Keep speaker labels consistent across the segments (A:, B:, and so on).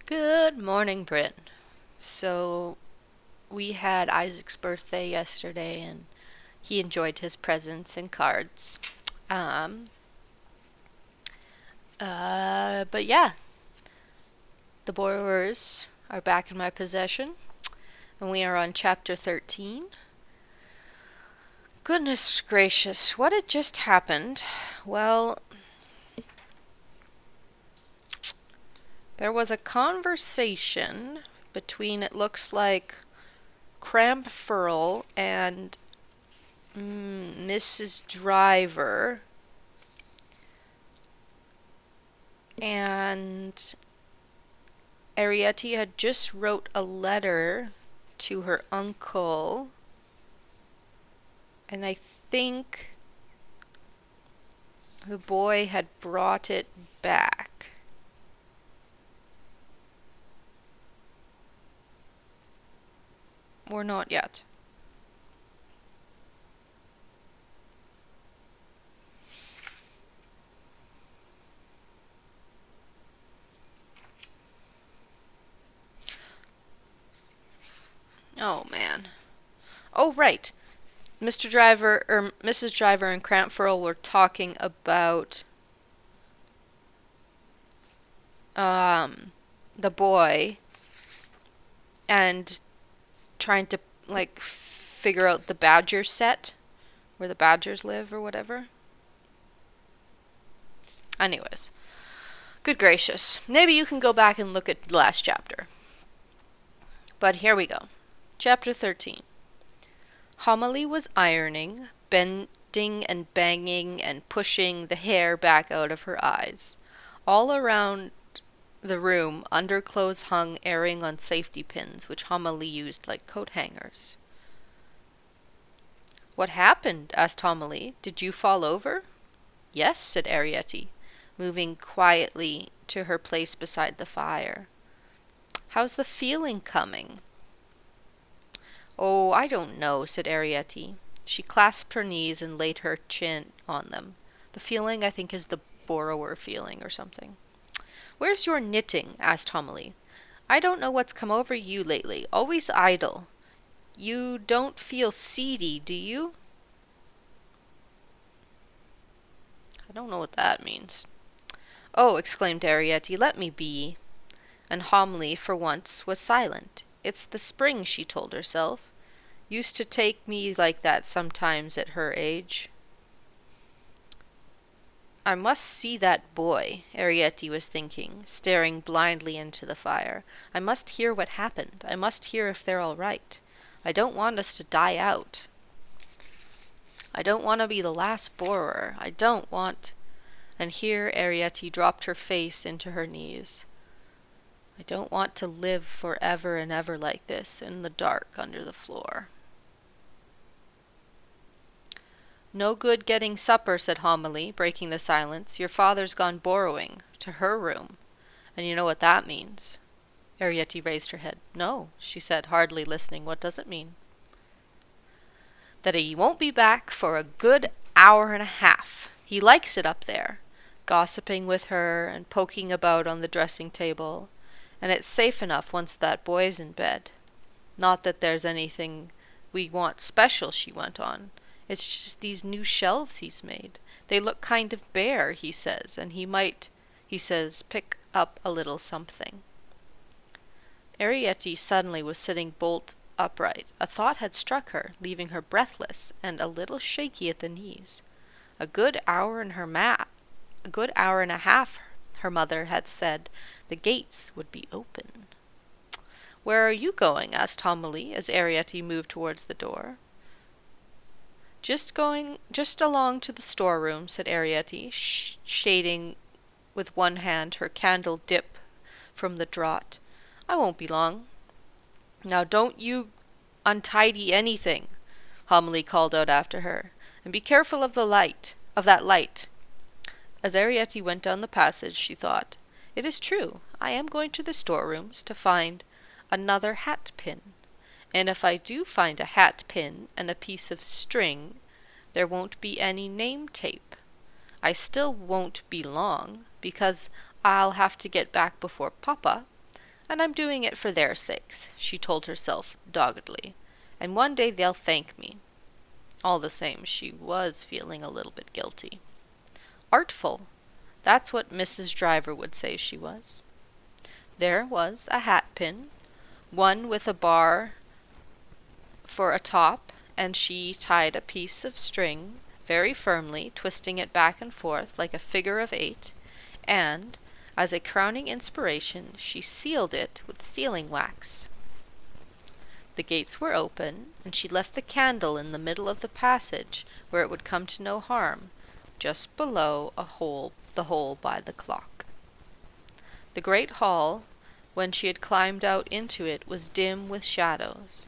A: Good morning, Brit. So, we had Isaac's birthday yesterday, and he enjoyed his presents and cards. Um, but yeah, the borrowers are back in my possession, and we are on chapter 13. Goodness gracious, what had just happened? Well, there was a conversation between, it looks like, Cramfurl and Mrs. Driver, and Arietti had just wrote a letter to her uncle, and I think the boy had brought it back. Or not yet. Oh man. Oh right. Mr. Driver or Mrs. Driver and Crampfurl were talking about the boy and trying to like figure out the badger set where the badgers live or whatever. Anyways, good gracious. Maybe you can go back and look at the last chapter. But here we go. Chapter 13. Homily was ironing, bending and banging and pushing the hair back out of her eyes. All around the room, underclothes hung airing on safety pins, which Homily used like coat hangers. "What happened?" asked Homily. "Did you fall over?" "Yes," said Arietti, moving quietly to her place beside the fire. "How's the feeling coming?" "Oh, I don't know," said Arietti. She clasped her knees and laid her chin on them. "The feeling, I think, is the borrower feeling or something." "Where's your knitting?" asked Homily. "I don't know what's come over you lately. Always idle. You don't feel seedy, do you?" I don't know what that means. "Oh," exclaimed Arietti, "let me be." And Homily, for once, was silent. It's the spring, she told herself. Used to take me like that sometimes at her age. "I must see that boy," Arietti was thinking, staring blindly into the fire. "I must hear what happened. I must hear if they're all right. I don't want us to die out. I don't want to be the last borrower. I don't want—" And here Arietti dropped her face into her knees. "I don't want to live for ever and ever like this, in the dark under the floor." "No good getting supper," said Homily, breaking the silence. "Your father's gone borrowing, to her room. And you know what that means." Arietti raised her head. "No," she said, hardly listening. "What does it mean?" "That he won't be back for a good hour and a half. He likes it up there, gossiping with her and poking about on the dressing table. And it's safe enough once that boy's in bed. Not that there's anything we want special," she went on. "It's just these new shelves he's made. They look kind of bare, he says, and he might, he says, pick up a little something." Arietti suddenly was sitting bolt upright. A thought had struck her, leaving her breathless and a little shaky at the knees. A good hour and a half, her mother had said, the gates would be open. "Where are you going?" asked Homily, as Arietti moved towards the door. Just along to the storeroom," said Arietti, shading with one hand her candle dip from the draught. "I won't be long." "Now don't you untidy anything," Homily called out after her, "and be careful of that light." As Arietti went down the passage, she thought, "It is true, I am going to the storerooms to find another hat pin. And if I do find a hat pin and a piece of string, there won't be any name tape. I still won't be long, because I'll have to get back before Papa, And I'm doing it for their sakes, she told herself doggedly, and one day they'll thank me. All the same, she was feeling a little bit guilty. Artful, that's what Mrs. Driver would say she was. There was a hat pin, one with a bar for a top, and she tied a piece of string very firmly, twisting it back and forth like a figure of 8, and, as a crowning inspiration, she sealed it with sealing wax. The gates were open, and she left the candle in the middle of the passage where it would come to no harm, just below the hole by the clock. The great hall, when she had climbed out into it, was dim with shadows.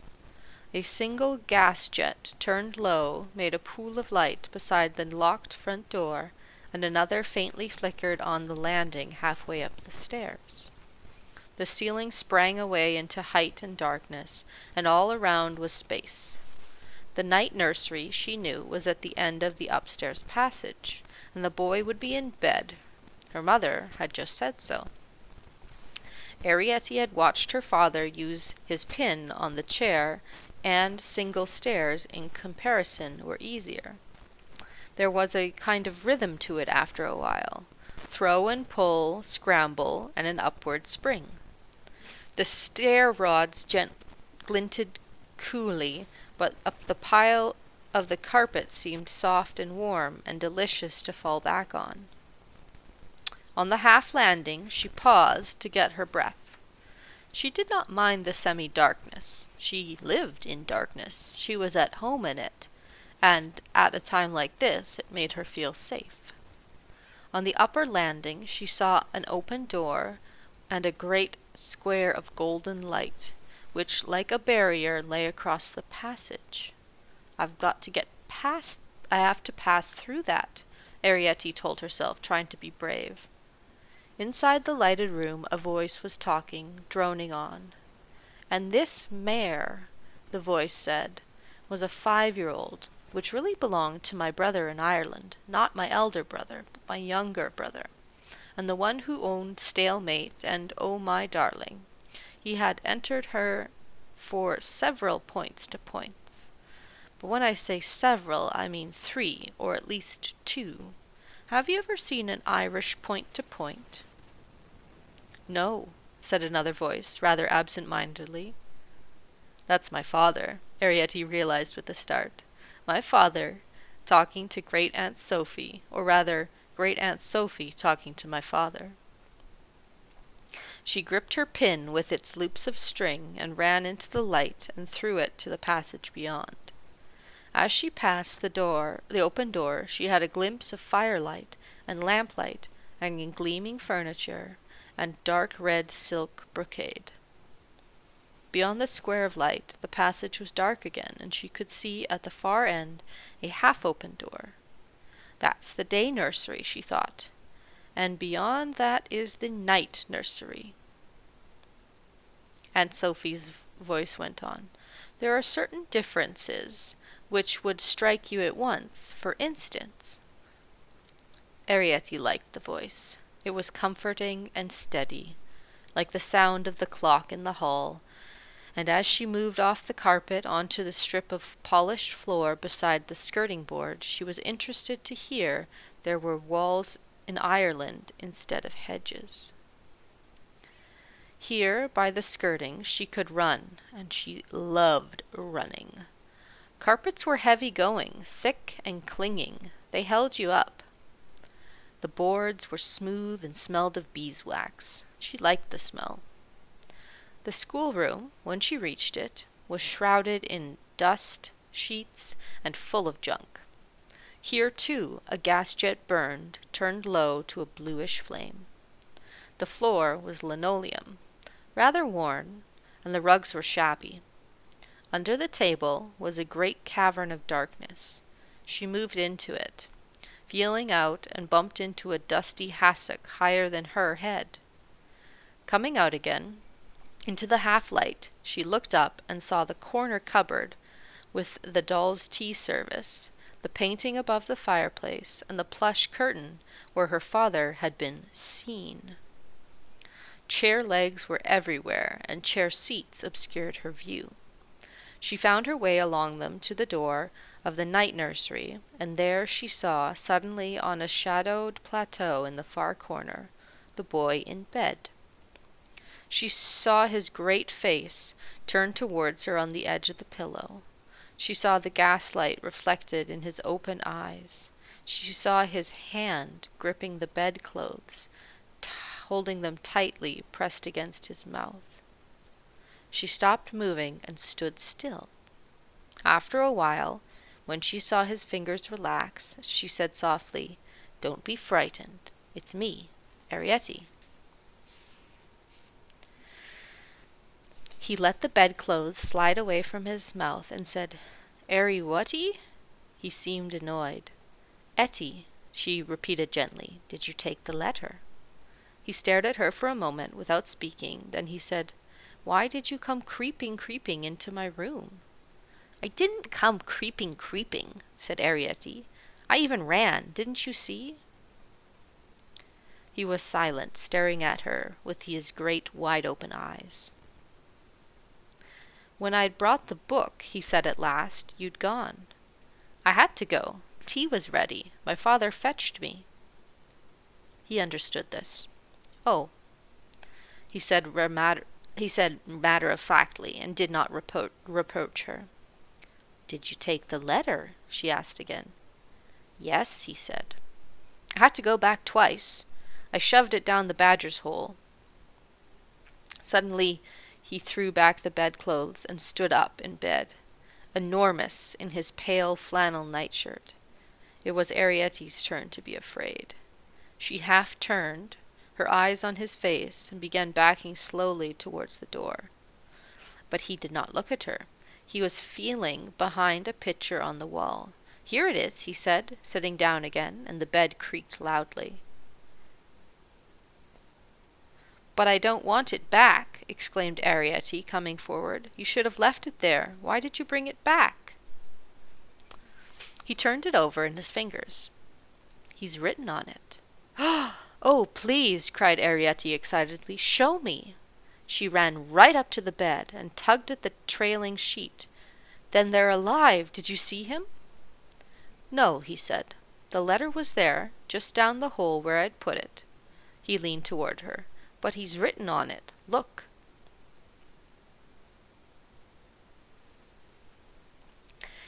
A: A single gas jet, turned low, made a pool of light beside the locked front door, and another faintly flickered on the landing halfway up the stairs. The ceiling sprang away into height and darkness, and all around was space. The night nursery, she knew, was at the end of the upstairs passage, and the boy would be in bed. Her mother had just said so. Arrietty had watched her father use his pin on the chair, and single stairs, in comparison, were easier. There was a kind of rhythm to it after a while. Throw and pull, scramble, and an upward spring. The stair rods glinted coolly, but up the pile of the carpet seemed soft and warm and delicious to fall back on. On the half landing she paused to get her breath. She did not mind the semi-darkness. She lived in darkness. She was at home in it, and at a time like this it made her feel safe. On the upper landing she saw an open door and a great square of golden light, which like a barrier lay across the passage. I have to pass through that, Arrietty told herself, trying to be brave. Inside the lighted room a voice was talking, droning on. And this mare, the voice said, was a 5-year-old, which really belonged to my brother in Ireland, not my elder brother, but my younger brother, and the one who owned Stalemate and Oh My Darling. He had entered her for several points to points. But when I say several, I mean 3, or at least 2. Have you ever seen an Irish point to point? No, said another voice, rather absent-mindedly. That's my father, Arrietty realized with a start. My father talking to Great-Aunt Sophie, or rather, Great-Aunt Sophie talking to my father. She gripped her pin with its loops of string and ran into the light and through it to the passage beyond. As she passed the open door, she had a glimpse of firelight and lamplight and gleaming furniture and dark red silk brocade. Beyond the square of light, the passage was dark again, and she could see at the far end a half-open door. That's the day nursery, she thought, and beyond that is the night nursery. Aunt Sophie's voice went on. There are certain differences which would strike you at once. For instance, Arrietty liked the voice. It was comforting and steady, like the sound of the clock in the hall, and as she moved off the carpet onto the strip of polished floor beside the skirting board, she was interested to hear there were walls in Ireland instead of hedges. Here, by the skirting, she could run, and she loved running. Carpets were heavy-going, thick and clinging. They held you up. The boards were smooth and smelled of beeswax. She liked the smell. The schoolroom, when she reached it, was shrouded in dust, sheets, and full of junk. Here, too, a gas jet burned, turned low to a bluish flame. The floor was linoleum, rather worn, and the rugs were shabby. Under the table was a great cavern of darkness. She moved into it, feeling out, and bumped into a dusty hassock higher than her head. Coming out again, into the half-light, she looked up and saw the corner cupboard with the doll's tea service, the painting above the fireplace, and the plush curtain where her father had been seen. Chair legs were everywhere, and chair seats obscured her view. She found her way along them to the door of the night nursery, and there she saw, suddenly on a shadowed plateau in the far corner, the boy in bed. She saw his great face turned towards her on the edge of the pillow. She saw the gaslight reflected in his open eyes. She saw his hand gripping the bedclothes, holding them tightly pressed against his mouth. She stopped moving and stood still. After a while, when she saw his fingers relax, she said softly, "Don't be frightened. It's me, Arietti." He let the bedclothes slide away from his mouth and said, "Whatty?" He seemed annoyed. "Etty," she repeated gently. "Did you take the letter?" He stared at her for a moment without speaking. Then he said, "Why did you come creeping into my room?" "I didn't come creeping," said Arietti. "I even ran. Didn't you see?" He was silent, staring at her with his great wide-open eyes. "When I'd brought the book," he said at last, "you'd gone. I had to go. Tea was ready. My father fetched me." He understood this. "Oh," he said matter-of-factly, and did not reproach her. "Did you take the letter?" she asked again. "Yes," he said. "I had to go back twice. I shoved it down the badger's hole." Suddenly he threw back the bedclothes and stood up in bed, enormous in his pale flannel nightshirt. It was Arietti's turn to be afraid. She half turned, her eyes on his face, and began backing slowly towards the door. But he did not look at her. He was feeling behind a picture on the wall. "Here it is," he said, sitting down again, and the bed creaked loudly. "But I don't want it back," exclaimed Arietti, coming forward. "You should have left it there. Why did you bring it back?" He turned it over in his fingers. "He's written on it." "Oh, please," cried Arietti excitedly, "show me." She ran right up to the bed and tugged at the trailing sheet. "Then they're alive. Did you see him?" "No," he said. "The letter was there, just down the hole where I'd put it." He leaned toward her. "But he's written on it. Look."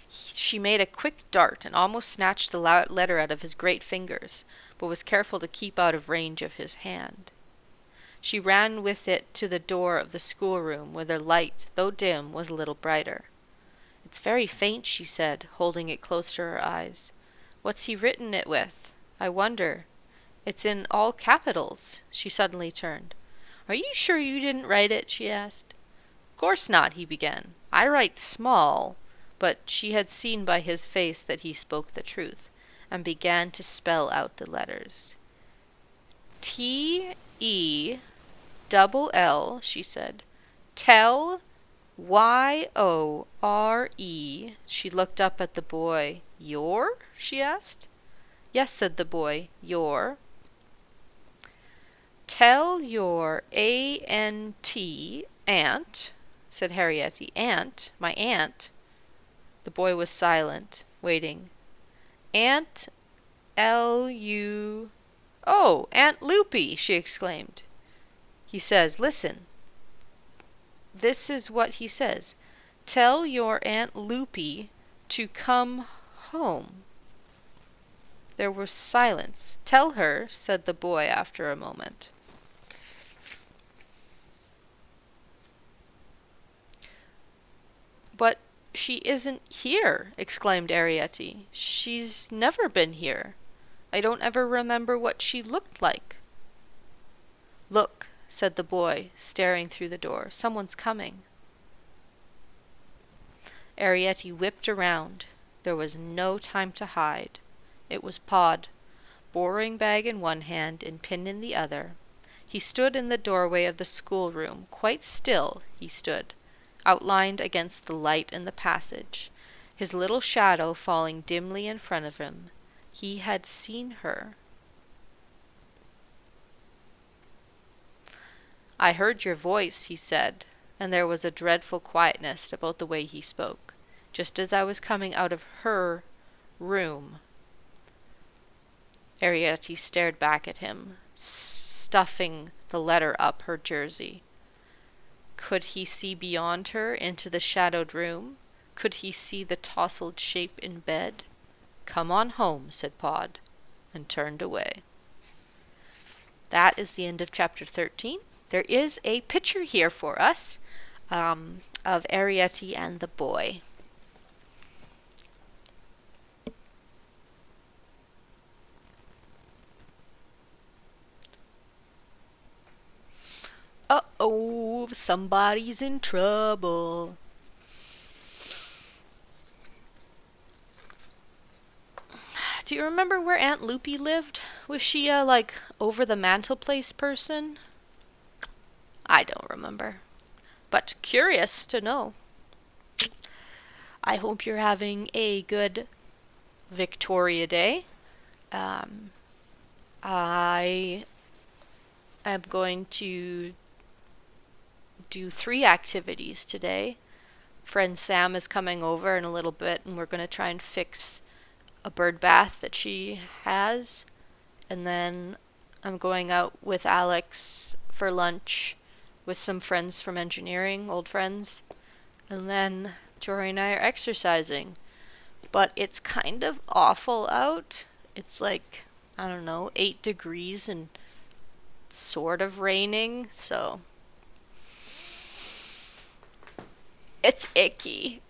A: She made a quick dart and almost snatched the letter out of his great fingers, but was careful to keep out of range of his hand. She ran with it to the door of the schoolroom, where the light, though dim, was a little brighter. "It's very faint," she said, holding it close to her eyes. "What's he written it with? I wonder. It's in all capitals." She suddenly turned. "Are you sure you didn't write it?" she asked. "Course not," he began. "I write small," but she had seen by his face that he spoke the truth, and began to spell out the letters. "T-E-double-L," she said. "Tell, Y-O-R-E." She looked up at the boy. "Your?" she asked. "Yes," said the boy. "Your." "Tell your A-N-T, aunt," said Harrietty. "Aunt, my aunt." The boy was silent, waiting. "Aunt L-U... Oh, Aunt Loopy!" she exclaimed. He says, listen. This is what he says. "Tell your Aunt Loopy to come home." There was silence. "Tell her," said the boy after a moment. "But she isn't here," exclaimed Arietti. "She's never been here. I don't ever remember what she looked like." "Look," said the boy, staring through the door. "Someone's coming." Arietti whipped around. There was no time to hide. It was Pod, boring bag in one hand and pin in the other. He stood in the doorway of the schoolroom. Quite still he stood, outlined against the light in the passage, his little shadow falling dimly in front of him. He had seen her. I heard your voice, he said, and there was a dreadful quietness about the way he spoke, just as I was coming out of her room. Arrietty stared back at him, stuffing the letter up her jersey. Could he see beyond her into the shadowed room? Could he see the tousled shape in bed? "Come on home," said Pod, and turned away. That is the end of chapter 13. There is a picture here for us of Arrietty and the boy. Uh-oh, somebody's in trouble. Do you remember where Aunt Loopy lived? Was she a, over the mantelpiece person? I don't remember. But curious to know. I hope you're having a good Victoria Day. I am going to do 3 activities today. Friend Sam is coming over in a little bit, and we're going to try and fix a bird bath that she has. And then I'm going out with Alex for lunch with some friends from engineering, old friends. And then Jory and I are exercising. But it's kind of awful out. It's 8 degrees and sort of raining, so it's icky.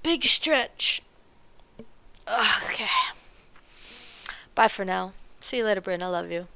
A: Big stretch. Okay. Bye for now. See you later, Bryn. I love you.